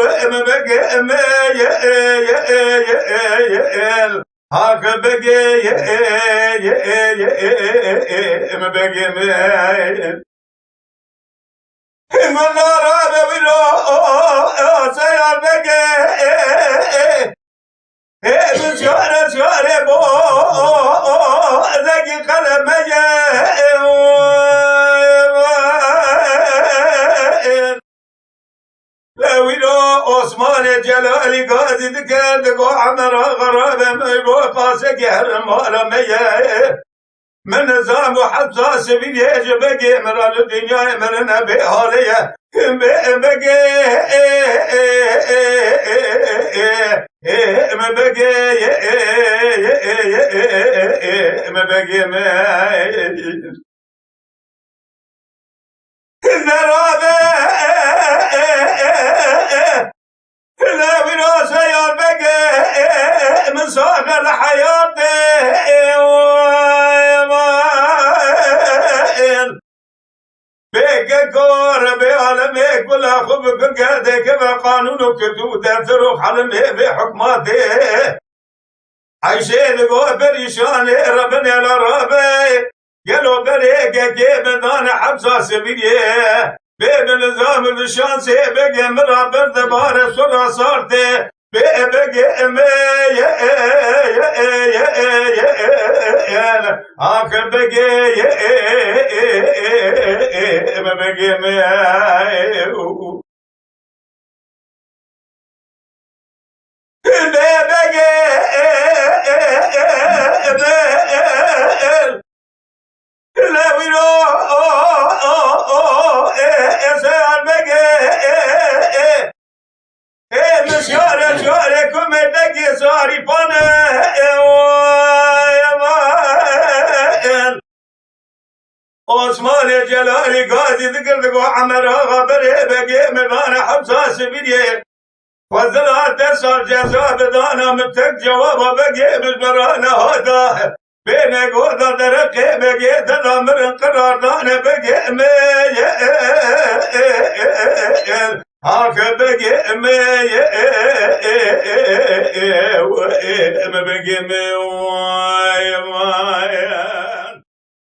ام بگه ام هاك بگه ام بگه من را ببینو سیار بگه بسیاره با زگی قلمه لویلو عثمان جلالی قاضی دکرد گو عمرا غرابه میبو قاسه گهر مالمه من نظام و حساس بیه جبگی مرال دنیا مرنا به حالیه بگی نرابه لا وراثة يا بقى من صاغر الحياة بقى كور بعالمك ولا خبك قادك بقانونك تودر تروح علمه بحكماته عايشين قوة بريشان ربنا لرابي قالوا بريقة كيف انا حبسة سبيليه بنظام الشانس بقى مرة بردبار سرعة صارت بقى آخر بقى لا ويرو مشاركم دقي صاري فانا عثمان جلالي قاضي ذكر ذكو عمر غبره بقي مبانا حبسا سبيليه وزلات تسار جزا بدانا متك جوابا بقي مجبرانا هذا بين قوضا درقي بقي تدامر قرار دانا بقي هاك بقي بقي